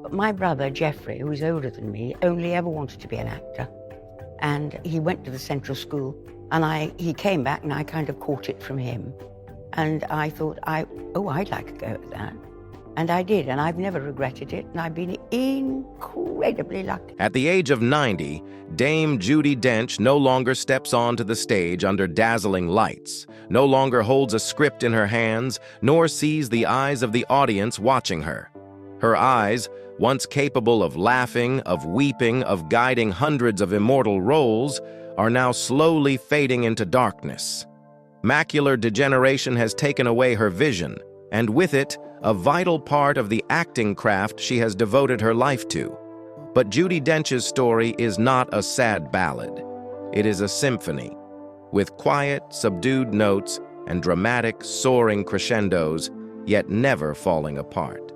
But my brother, Geoffrey, who is older than me, only ever wanted to be an actor. And he went to the Central School, and he came back, and I kind of caught it from him. And I thought, I'd like to go at that. And I did, and I've never regretted it, and I've been incredibly lucky. At the age of 90, Dame Judi Dench no longer steps onto the stage under dazzling lights, no longer holds a script in her hands, nor sees the eyes of the audience watching her. Her eyes, once capable of laughing, of weeping, of guiding hundreds of immortal roles, are now slowly fading into darkness. Macular degeneration has taken away her vision, and with it, a vital part of the acting craft she has devoted her life to. But Judi Dench's story is not a sad ballad. It is a symphony, with quiet, subdued notes and dramatic, soaring crescendos, yet never falling apart.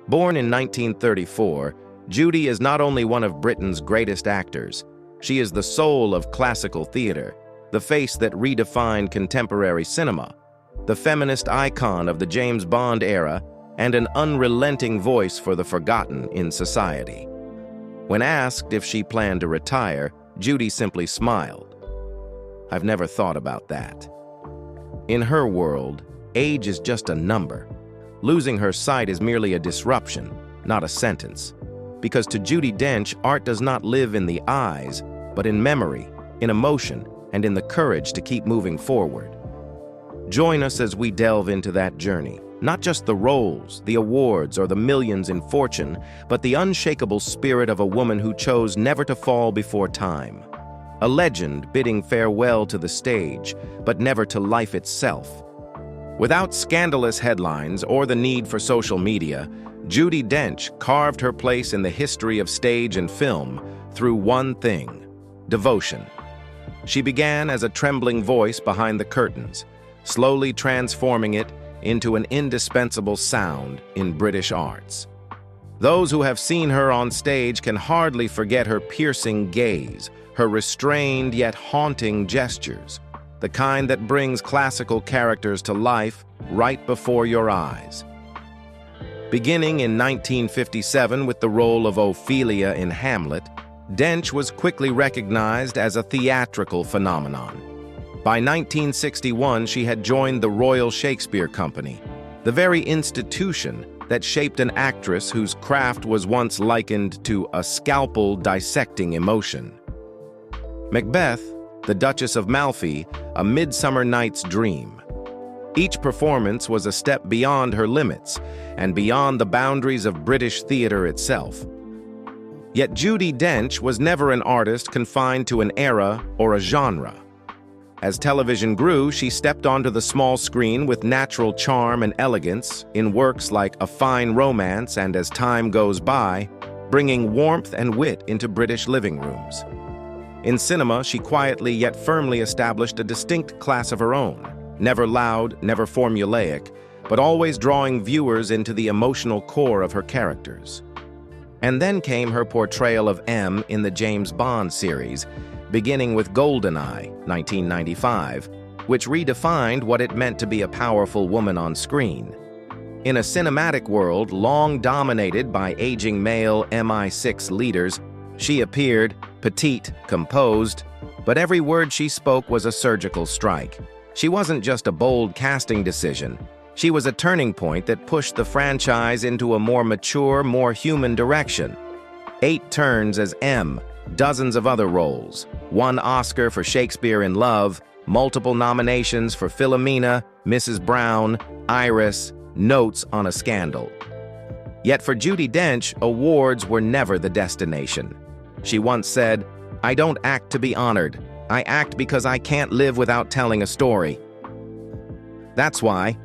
Born in 1934, Judi is not only one of Britain's greatest actors, she is the soul of classical theater, the face that redefined contemporary cinema, the feminist icon of the James Bond era, and an unrelenting voice for the forgotten in society. When asked if she planned to retire, Judi simply smiled. "I've never thought about that." In her world, age is just a number. Losing her sight is merely a disruption, not a sentence. Because to Judi Dench, art does not live in the eyes, but in memory, in emotion, and in the courage to keep moving forward. Join us as we delve into that journey. Not just the roles, the awards, or the millions in fortune, but the unshakable spirit of a woman who chose never to fall before time. A legend bidding farewell to the stage, but never to life itself. Without scandalous headlines or the need for social media, Judi Dench carved her place in the history of stage and film through one thing: devotion. She began as a trembling voice behind the curtains, slowly transforming it into an indispensable sound in British arts. Those who have seen her on stage can hardly forget her piercing gaze, her restrained yet haunting gestures, the kind that brings classical characters to life right before your eyes. Beginning in 1957 with the role of Ophelia in Hamlet, Dench was quickly recognized as a theatrical phenomenon. By 1961, she had joined the Royal Shakespeare Company, the very institution that shaped an actress whose craft was once likened to a scalpel dissecting emotion. Macbeth, the Duchess of Malfi, A Midsummer Night's Dream. Each performance was a step beyond her limits and beyond the boundaries of British theater itself. Yet Judi Dench was never an artist confined to an era or a genre. As television grew, she stepped onto the small screen with natural charm and elegance in works like A Fine Romance and As Time Goes By, bringing warmth and wit into British living rooms. In cinema, she quietly yet firmly established a distinct class of her own, never loud, never formulaic, but always drawing viewers into the emotional core of her characters. And then came her portrayal of M in the James Bond series, beginning with GoldenEye, 1995, which redefined what it meant to be a powerful woman on screen. In a cinematic world long dominated by aging male MI6 leaders, she appeared petite, composed, but every word she spoke was a surgical strike. She wasn't just a bold casting decision. She was a turning point that pushed the franchise into a more mature, more human direction. 8 turns as M, dozens of other roles, 1 Oscar for Shakespeare in Love, multiple nominations for Philomena, Mrs. Brown, Iris, Notes on a Scandal. Yet for Judi Dench, awards were never the destination. She once said, "I don't act to be honored. I act because I can't live without telling a story." That's why,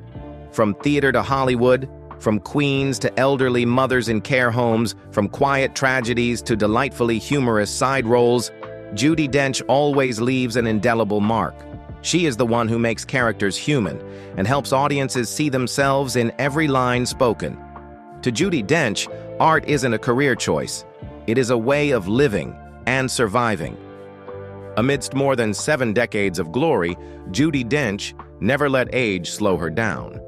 from theater to Hollywood, from queens to elderly mothers in care homes, from quiet tragedies to delightfully humorous side roles, Judi Dench always leaves an indelible mark. She is the one who makes characters human and helps audiences see themselves in every line spoken. To Judi Dench, art isn't a career choice. It is a way of living and surviving. Amidst more than 7 decades of glory, Judi Dench never let age slow her down.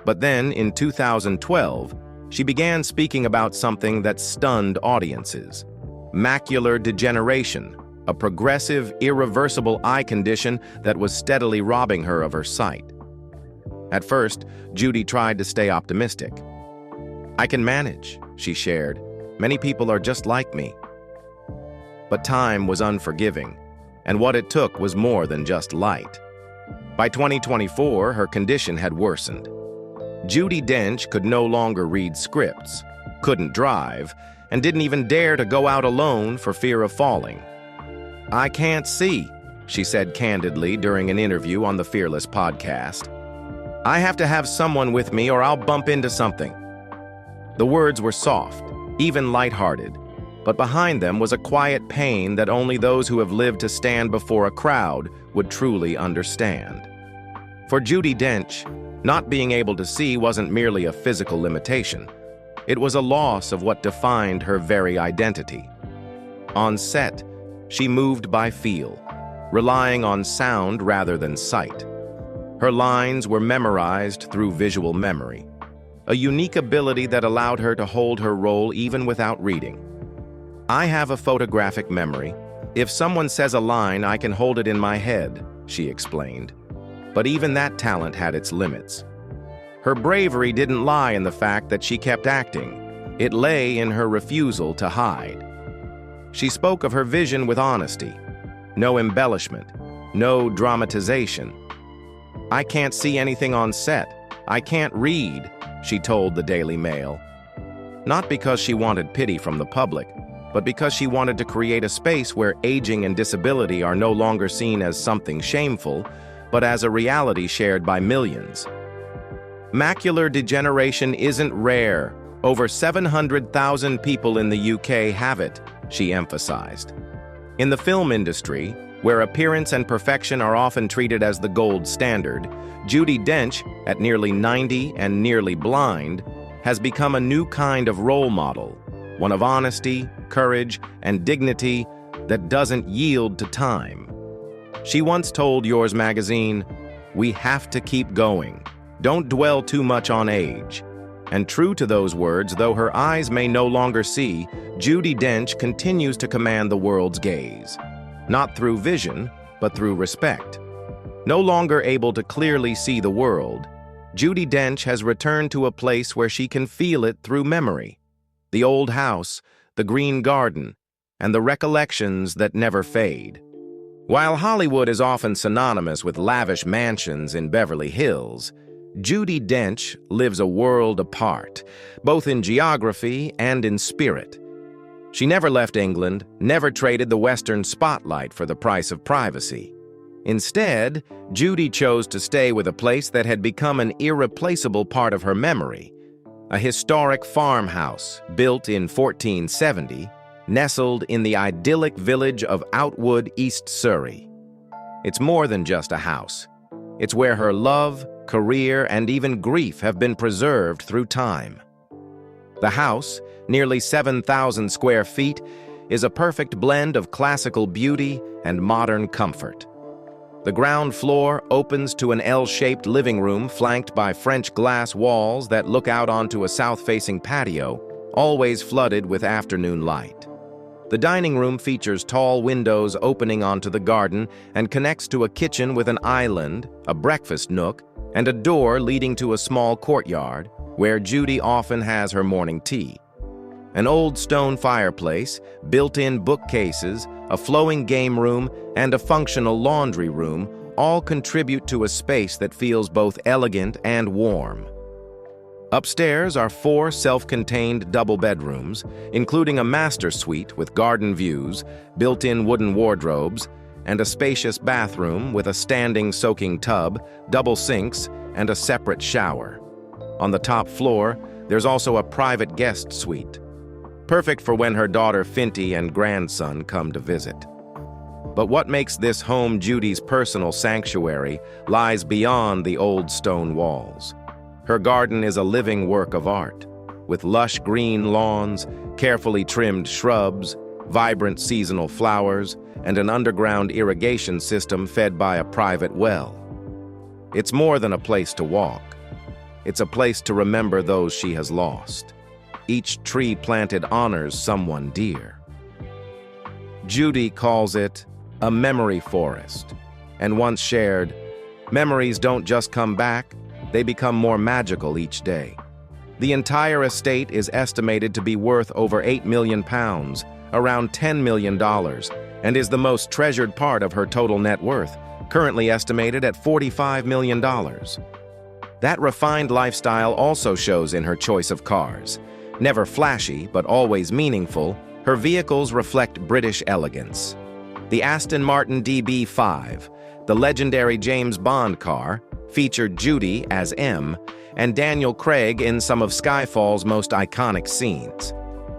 But then, in 2012, She began speaking about something that stunned audiences: macular degeneration, a progressive, irreversible eye condition that was steadily robbing her of her sight. At first, Judi tried to stay optimistic. "I can manage," she shared. "Many people are just like me." But time was unforgiving, and what it took was more than just light. By 2024, her condition had worsened. Judi Dench could no longer read scripts, couldn't drive, and didn't even dare to go out alone for fear of falling. "I can't see," she said candidly during an interview on the Fearless podcast. "I have to have someone with me or I'll bump into something." The words were soft, even lighthearted, but behind them was a quiet pain that only those who have lived to stand before a crowd would truly understand. For Judi Dench, not being able to see wasn't merely a physical limitation. It was a loss of what defined her very identity. On set, she moved by feel, relying on sound rather than sight. Her lines were memorized through visual memory, a unique ability that allowed her to hold her role even without reading. "I have a photographic memory. If someone says a line, I can hold it in my head," she explained. But even that talent had its limits. Her bravery didn't lie in the fact that she kept acting. It lay in her refusal to hide. She spoke of her vision with honesty. No embellishment, no dramatization. "I can't see anything on set. I can't read," she told the Daily Mail. Not because she wanted pity from the public, but because she wanted to create a space where aging and disability are no longer seen as something shameful, but as a reality shared by millions. Macular degeneration isn't rare. Over 700,000 people in the UK have it, she emphasized. In the film industry, where appearance and perfection are often treated as the gold standard, Judi Dench, at nearly 90 and nearly blind, has become a new kind of role model, one of honesty, courage, and dignity that doesn't yield to time. She once told Yours magazine, "We have to keep going. Don't dwell too much on age." And true to those words, though her eyes may no longer see, Judi Dench continues to command the world's gaze. Not through vision, but through respect. No longer able to clearly see the world, Judi Dench has returned to a place where she can feel it through memory. The old house, the green garden, and the recollections that never fade. While Hollywood is often synonymous with lavish mansions in Beverly Hills, Judi Dench lives a world apart, both in geography and in spirit. She never left England, never traded the Western spotlight for the price of privacy. Instead, Judi chose to stay with a place that had become an irreplaceable part of her memory, a historic farmhouse built in 1470, nestled in the idyllic village of Outwood, East Surrey. It's more than just a house. It's where her love, career, and even grief have been preserved through time. The house, nearly 7,000 square feet, is a perfect blend of classical beauty and modern comfort. The ground floor opens to an L-shaped living room flanked by French glass walls that look out onto a south-facing patio, always flooded with afternoon light. The dining room features tall windows opening onto the garden and connects to a kitchen with an island, a breakfast nook, and a door leading to a small courtyard where Judi often has her morning tea. An old stone fireplace, built-in bookcases, a flowing game room, and a functional laundry room all contribute to a space that feels both elegant and warm. Upstairs are 4 self-contained double bedrooms, including a master suite with garden views, built-in wooden wardrobes, and a spacious bathroom with a standing soaking tub, double sinks, and a separate shower. On the top floor, there's also a private guest suite, perfect for when her daughter Finty and grandson come to visit. But what makes this home Judi's personal sanctuary lies beyond the old stone walls. Her garden is a living work of art, with lush green lawns, carefully trimmed shrubs, vibrant seasonal flowers, and an underground irrigation system fed by a private well. It's more than a place to walk. It's a place to remember those she has lost. Each tree planted honors someone dear. Judi calls it a memory forest, and once shared, memories don't just come back, they become more magical each day. The entire estate is estimated to be worth over £8 million, around $10 million, and is the most treasured part of her total net worth, currently estimated at $45 million. That refined lifestyle also shows in her choice of cars. Never flashy, but always meaningful, her vehicles reflect British elegance. The Aston Martin DB5, the legendary James Bond car, featured Judi as M, and Daniel Craig in some of Skyfall's most iconic scenes.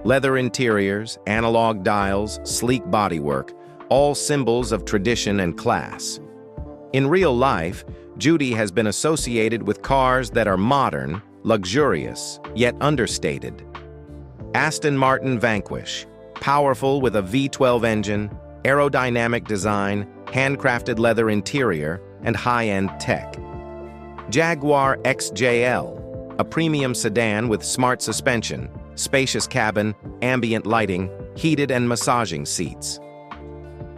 Leather interiors, analog dials, sleek bodywork, all symbols of tradition and class. In real life, Judi has been associated with cars that are modern, luxurious, yet understated. Aston Martin Vanquish, powerful with a V12 engine, aerodynamic design, handcrafted leather interior, and high-end tech. Jaguar XJL, a premium sedan with smart suspension, spacious cabin, ambient lighting, heated and massaging seats.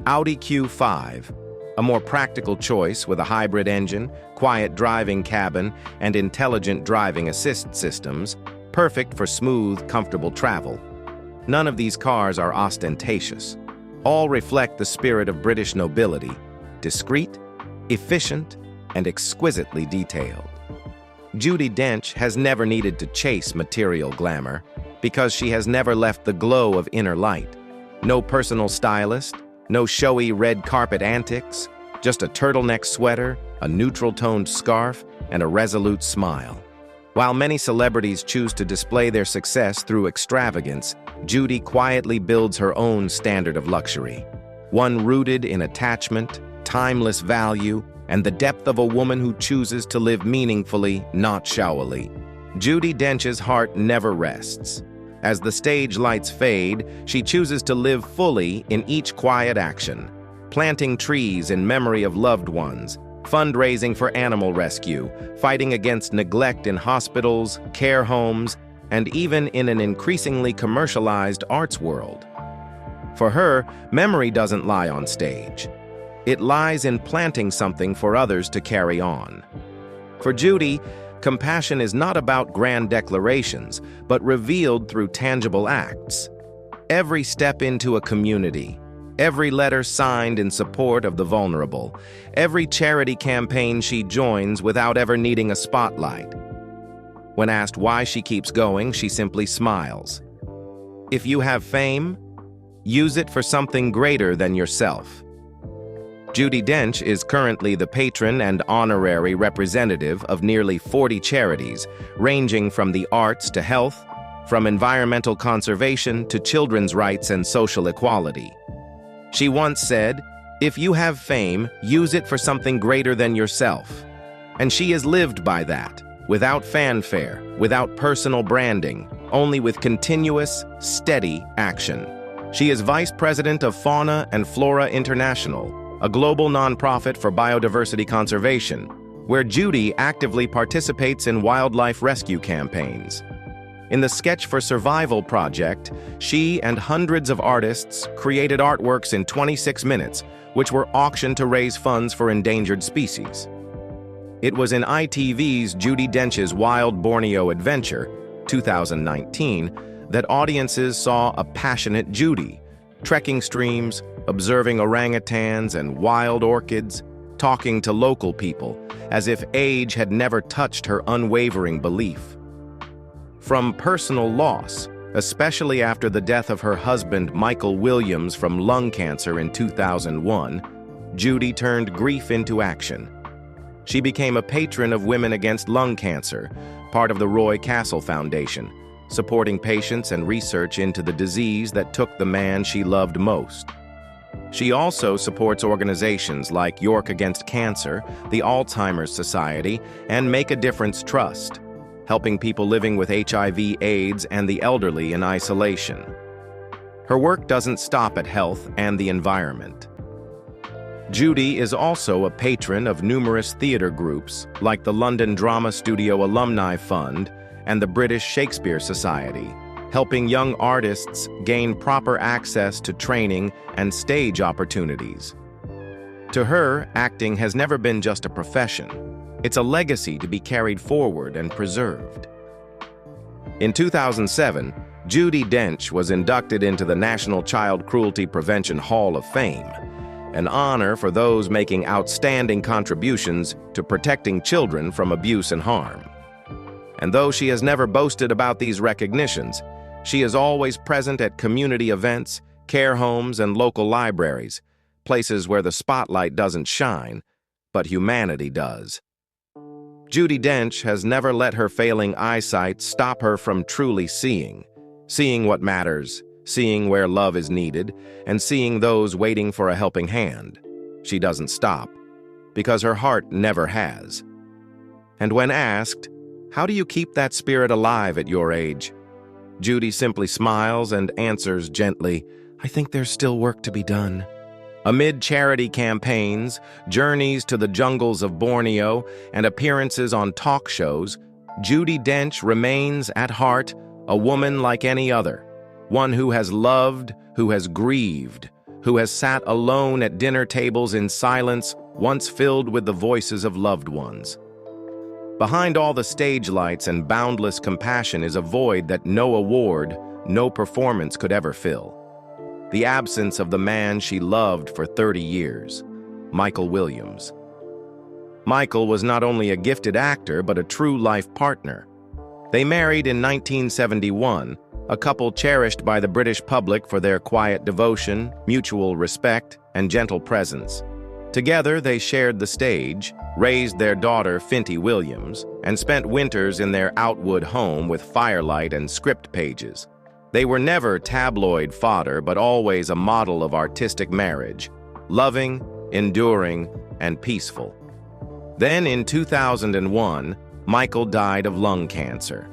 Audi Q5, a more practical choice with a hybrid engine, quiet driving cabin, and intelligent driving assist systems, perfect for smooth, comfortable travel. None of these cars are ostentatious. All reflect the spirit of British nobility, discreet, efficient, and exquisitely detailed. Judi Dench has never needed to chase material glamour because she has never left the glow of inner light. No personal stylist, no showy red carpet antics, just a turtleneck sweater, a neutral-toned scarf, and a resolute smile. While many celebrities choose to display their success through extravagance, Judi quietly builds her own standard of luxury, one rooted in attachment, timeless value, and the depth of a woman who chooses to live meaningfully, not showily. Judi Dench's heart never rests. As the stage lights fade, she chooses to live fully in each quiet action, planting trees in memory of loved ones, fundraising for animal rescue, fighting against neglect in hospitals, care homes, and even in an increasingly commercialized arts world. For her, memory doesn't lie on stage. It lies in planting something for others to carry on. For Judi, compassion is not about grand declarations, but revealed through tangible acts. Every step into a community, every letter signed in support of the vulnerable, every charity campaign she joins without ever needing a spotlight. When asked why she keeps going, she simply smiles. If you have fame, use it for something greater than yourself. Judi Dench is currently the patron and honorary representative of nearly 40 charities, ranging from the arts to health, from environmental conservation to children's rights and social equality. She once said, "If you have fame, use it for something greater than yourself." And she has lived by that, without fanfare, without personal branding, only with continuous, steady action. She is Vice President of Fauna and Flora International, a global nonprofit for biodiversity conservation, where Judi actively participates in wildlife rescue campaigns. In the Sketch for Survival project, she and hundreds of artists created artworks in 26 minutes, which were auctioned to raise funds for endangered species. It was in ITV's Judi Dench's Wild Borneo Adventure, 2019, that audiences saw a passionate Judi, trekking streams, observing orangutans and wild orchids, talking to local people, as if age had never touched her unwavering belief. From personal loss, especially after the death of her husband Michael Williams from lung cancer in 2001, Judi turned grief into action. She became a patron of Women Against Lung Cancer, part of the Roy Castle Foundation, supporting patients and research into the disease that took the man she loved most. She also supports organizations like York Against Cancer, the Alzheimer's Society, and Make a Difference Trust, helping people living with HIV/AIDS and the elderly in isolation. Her work doesn't stop at health and the environment. Judi is also a patron of numerous theater groups like the London Drama Studio Alumni Fund and the British Shakespeare Society, helping young artists gain proper access to training and stage opportunities. To her, acting has never been just a profession. It's a legacy to be carried forward and preserved. In 2007, Judi Dench was inducted into the National Child Cruelty Prevention Hall of Fame, an honor for those making outstanding contributions to protecting children from abuse and harm. And though she has never boasted about these recognitions, she is always present at community events, care homes, and local libraries, places where the spotlight doesn't shine, but humanity does. Judi Dench has never let her failing eyesight stop her from truly seeing what matters, seeing where love is needed, and seeing those waiting for a helping hand. She doesn't stop, because her heart never has. And when asked, "How do you keep that spirit alive at your age?" Judi simply smiles and answers gently, "I think there's still work to be done." Amid charity campaigns, journeys to the jungles of Borneo, and appearances on talk shows, Judi Dench remains, at heart, a woman like any other, one who has loved, who has grieved, who has sat alone at dinner tables in silence, once filled with the voices of loved ones. Behind all the stage lights and boundless compassion is a void that no award, no performance could ever fill. The absence of the man she loved for 30 years, Michael Williams. Michael was not only a gifted actor, but a true life partner. They married in 1971, a couple cherished by the British public for their quiet devotion, mutual respect, and gentle presence. Together, they shared the stage, raised their daughter, Finty Williams, and spent winters in their Outwood home with firelight and script pages. They were never tabloid fodder, but always a model of artistic marriage, loving, enduring, and peaceful. Then in 2001, Michael died of lung cancer.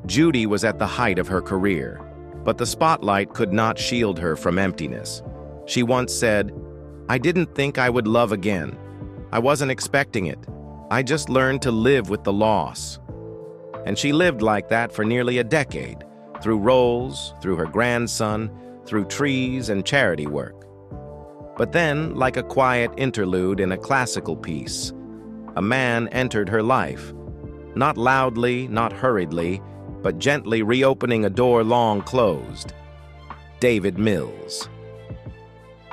Judi was at the height of her career, but the spotlight could not shield her from emptiness. She once said, "I didn't think I would love again. I wasn't expecting it. I just learned to live with the loss." And she lived like that for nearly a decade, through roles, through her grandson, through trees and charity work. But then, like a quiet interlude in a classical piece, a man entered her life, not loudly, not hurriedly, but gently reopening a door long closed. David Mills.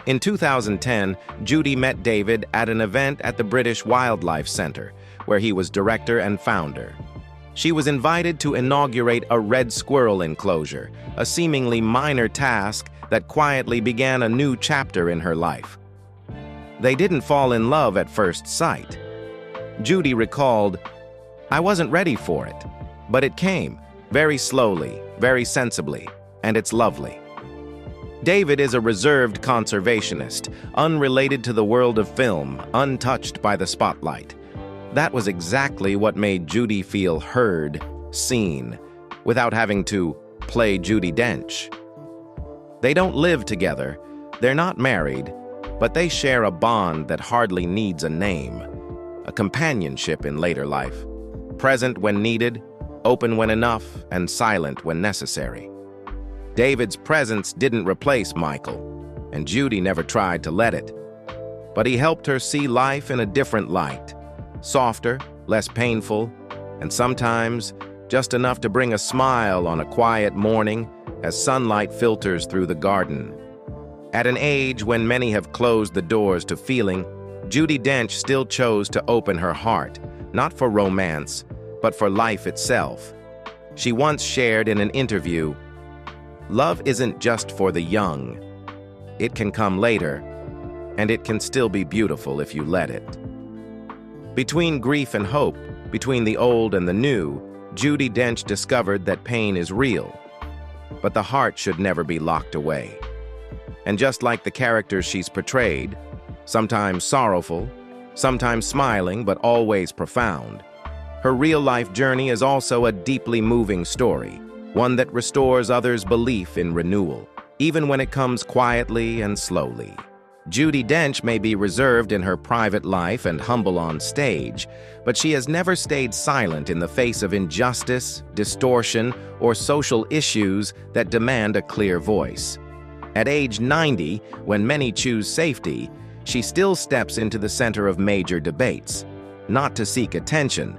In 2010, Judi met David at an event at the British Wildlife Centre, where he was director and founder. She was invited to inaugurate a red squirrel enclosure, a seemingly minor task that quietly began a new chapter in her life. They didn't fall in love at first sight. Judi recalled, "I wasn't ready for it, but it came, very slowly, very sensibly, and it's lovely." David is a reserved conservationist, unrelated to the world of film, untouched by the spotlight. That was exactly what made Judi feel heard, seen, without having to play Judi Dench. They don't live together, they're not married, but they share a bond that hardly needs a name, a companionship in later life, present when needed, open when enough, and silent when necessary. David's presence didn't replace Michael, and Judi never tried to let it. But he helped her see life in a different light, softer, less painful, and sometimes just enough to bring a smile on a quiet morning as sunlight filters through the garden. At an age when many have closed the doors to feeling, Judi Dench still chose to open her heart, not for romance, but for life itself. She once shared in an interview, "Love isn't just for the young. It can come later, and it can still be beautiful if you let it." Between grief and hope, between the old and the new, Judi Dench discovered that pain is real, but the heart should never be locked away. And just like the characters she's portrayed, sometimes sorrowful, sometimes smiling, but always profound, her real-life journey is also a deeply moving story, one that restores others' belief in renewal, even when it comes quietly and slowly. Judi Dench may be reserved in her private life and humble on stage, but she has never stayed silent in the face of injustice, distortion, or social issues that demand a clear voice. At age 90, when many choose safety, she still steps into the center of major debates, not to seek attention,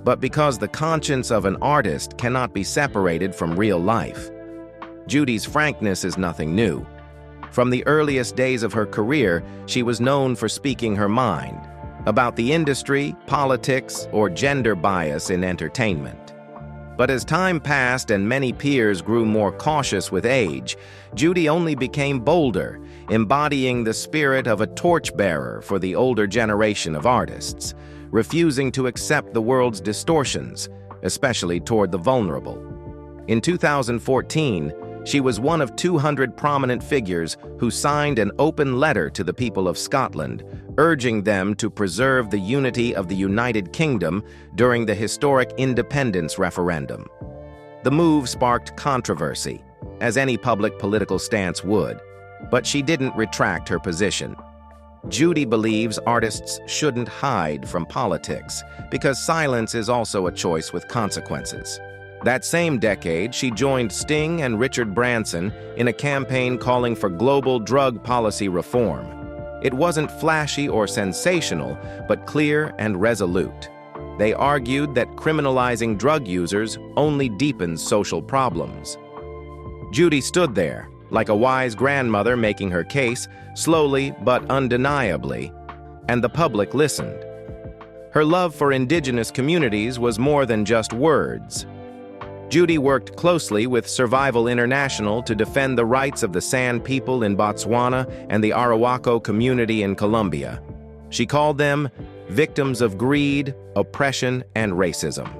but because the conscience of an artist cannot be separated from real life. Judi's frankness is nothing new. From the earliest days of her career, she was known for speaking her mind about the industry, politics, or gender bias in entertainment. But as time passed and many peers grew more cautious with age, Judi only became bolder, embodying the spirit of a torchbearer for the older generation of artists, refusing to accept the world's distortions, especially toward the vulnerable. In 2014, she was one of 200 prominent figures who signed an open letter to the people of Scotland, urging them to preserve the unity of the United Kingdom during the historic independence referendum. The move sparked controversy, as any public political stance would, but she didn't retract her position. Judi believes artists shouldn't hide from politics, because silence is also a choice with consequences. That same decade, she joined Sting and Richard Branson in a campaign calling for global drug policy reform. It wasn't flashy or sensational, but clear and resolute. They argued that criminalizing drug users only deepens social problems. Judi stood there, like a wise grandmother making her case, slowly but undeniably, and the public listened. Her love for indigenous communities was more than just words. Judi worked closely with Survival International to defend the rights of the San people in Botswana and the Arhuaco community in Colombia. She called them victims of greed, oppression, and racism.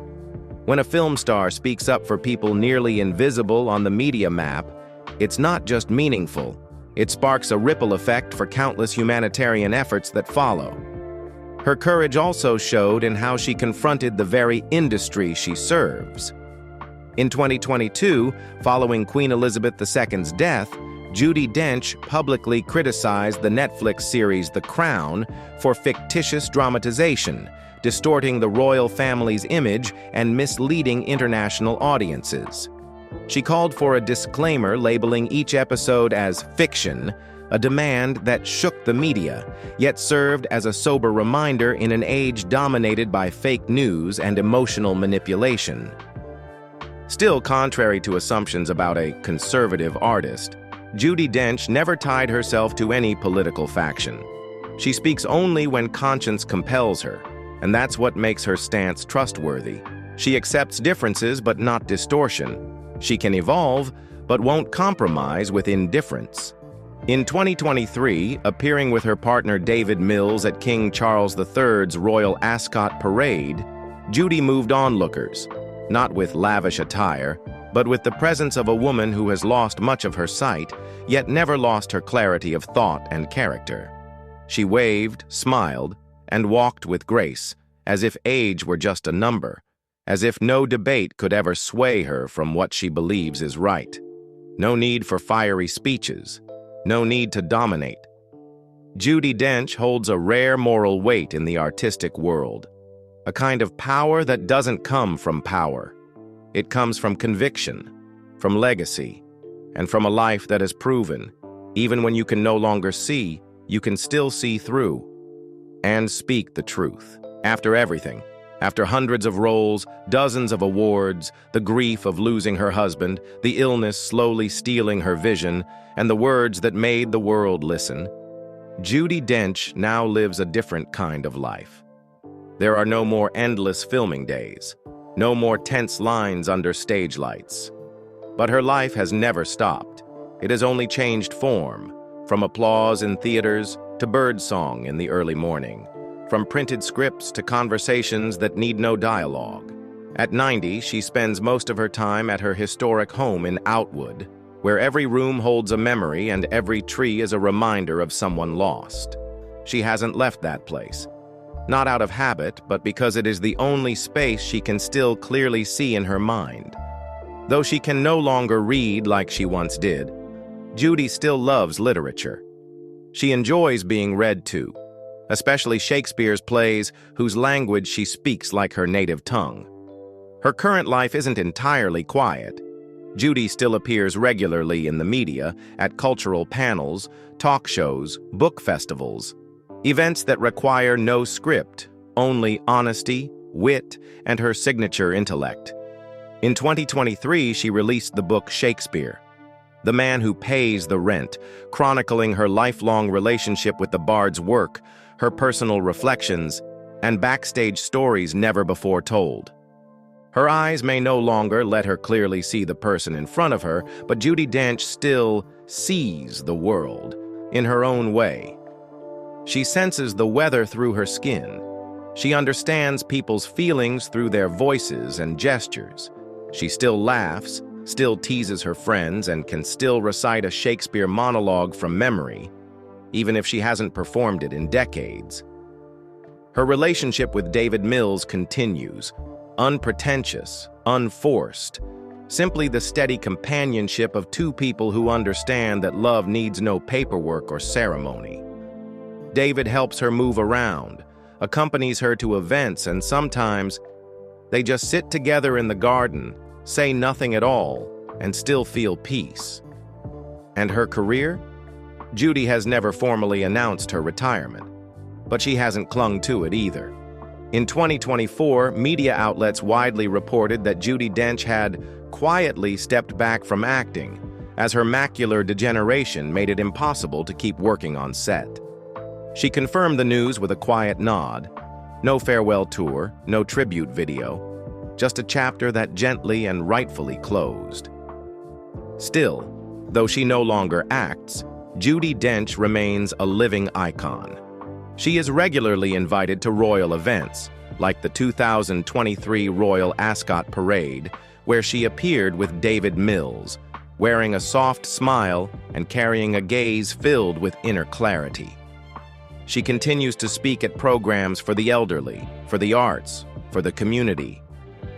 When a film star speaks up for people nearly invisible on the media map, it's not just meaningful, it sparks a ripple effect for countless humanitarian efforts that follow. Her courage also showed in how she confronted the very industry she serves. In 2022, following Queen Elizabeth II's death, Judi Dench publicly criticized the Netflix series The Crown for fictitious dramatization, distorting the royal family's image and misleading international audiences. She called for a disclaimer labeling each episode as fiction, a demand that shook the media, yet served as a sober reminder in an age dominated by fake news and emotional manipulation. Still, contrary to assumptions about a conservative artist, Judi Dench never tied herself to any political faction. She speaks only when conscience compels her, and that's what makes her stance trustworthy. She accepts differences but not distortion. She can evolve, but won't compromise with indifference. In 2023, appearing with her partner David Mills at King Charles III's Royal Ascot Parade, Judi moved onlookers, not with lavish attire, but with the presence of a woman who has lost much of her sight, yet never lost her clarity of thought and character. She waved, smiled, and walked with grace, as if age were just a number, as if no debate could ever sway her from what she believes is right. No need for fiery speeches, no need to dominate. Judi Dench holds a rare moral weight in the artistic world, a kind of power that doesn't come from power. It comes from conviction, from legacy, and from a life that has proven, even when you can no longer see, you can still see through and speak the truth. After everything, after hundreds of roles, dozens of awards, the grief of losing her husband, the illness slowly stealing her vision, and the words that made the world listen, Judi Dench now lives a different kind of life. There are no more endless filming days, no more tense lines under stage lights. But her life has never stopped. It has only changed form, from applause in theaters to birdsong in the early morning, from printed scripts to conversations that need no dialogue. At 90, she spends most of her time at her historic home in Outwood, where every room holds a memory and every tree is a reminder of someone lost. She hasn't left that place. Not out of habit, but because it is the only space she can still clearly see in her mind. Though she can no longer read like she once did, Judi still loves literature. She enjoys being read to, especially Shakespeare's plays whose language she speaks like her native tongue. Her current life isn't entirely quiet. Judi still appears regularly in the media, at cultural panels, talk shows, book festivals, events that require no script, only honesty, wit, and her signature intellect. In 2023, she released the book Shakespeare, The Man Who Pays the Rent, chronicling her lifelong relationship with the bard's work, her personal reflections, and backstage stories never before told. Her eyes may no longer let her clearly see the person in front of her, but Judi Dench still sees the world in her own way. She senses the weather through her skin. She understands people's feelings through their voices and gestures. She still laughs, still teases her friends, and can still recite a Shakespeare monologue from memory, even if she hasn't performed it in decades. Her relationship with David Mills continues, unpretentious, unforced, simply the steady companionship of two people who understand that love needs no paperwork or ceremony. David helps her move around, accompanies her to events, and sometimes they just sit together in the garden, say nothing at all, and still feel peace. And her career? Judi has never formally announced her retirement, but she hasn't clung to it either. In 2024, media outlets widely reported that Judi Dench had quietly stepped back from acting, as her macular degeneration made it impossible to keep working on set. She confirmed the news with a quiet nod. No farewell tour, no tribute video, just a chapter that gently and rightfully closed. Still, though she no longer acts, Judi Dench remains a living icon. She is regularly invited to royal events, like the 2023 Royal Ascot Parade, where she appeared with David Mills, wearing a soft smile and carrying a gaze filled with inner clarity. She continues to speak at programs for the elderly, for the arts, for the community.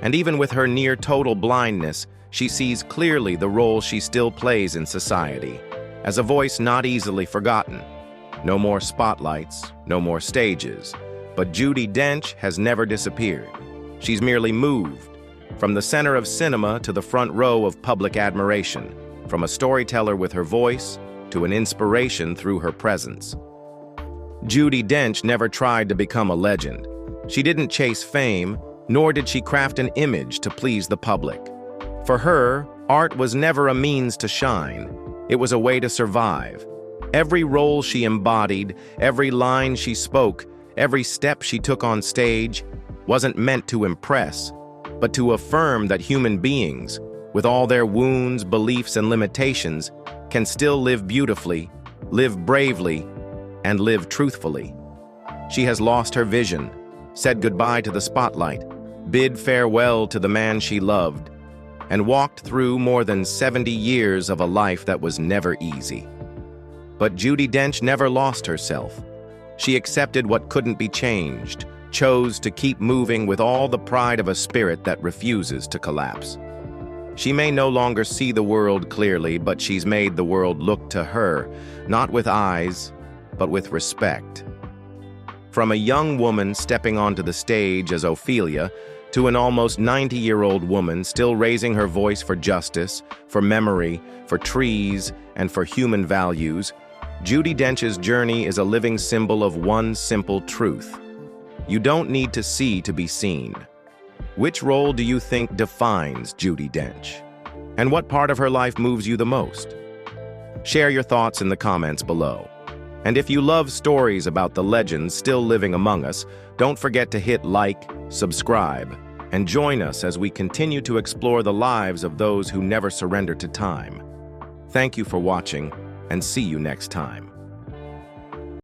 And even with her near-total blindness, she sees clearly the role she still plays in society, as a voice not easily forgotten. No more spotlights, no more stages. But Judi Dench has never disappeared. She's merely moved, from the center of cinema to the front row of public admiration, from a storyteller with her voice to an inspiration through her presence. Judi Dench never tried to become a legend. She didn't chase fame, nor did she craft an image to please the public. For her, art was never a means to shine. It was a way to survive. Every role she embodied, every line she spoke, every step she took on stage wasn't meant to impress, but to affirm that human beings, with all their wounds, beliefs, and limitations, can still live beautifully, live bravely, and live truthfully. She has lost her vision, said goodbye to the spotlight, bid farewell to the man she loved, and walked through more than 70 years of a life that was never easy. But Judi Dench never lost herself. She accepted what couldn't be changed, chose to keep moving with all the pride of a spirit that refuses to collapse. She may no longer see the world clearly, but she's made the world look to her, not with eyes, but with respect. From a young woman stepping onto the stage as Ophelia, to an almost 90-year-old woman still raising her voice for justice, for memory, for trees, and for human values, Judi Dench's journey is a living symbol of one simple truth. You don't need to see to be seen. Which role do you think defines Judi Dench? And what part of her life moves you the most? Share your thoughts in the comments below. And if you love stories about the legends still living among us, don't forget to hit like, subscribe, and join us as we continue to explore the lives of those who never surrender to time. Thank you for watching, and see you next time.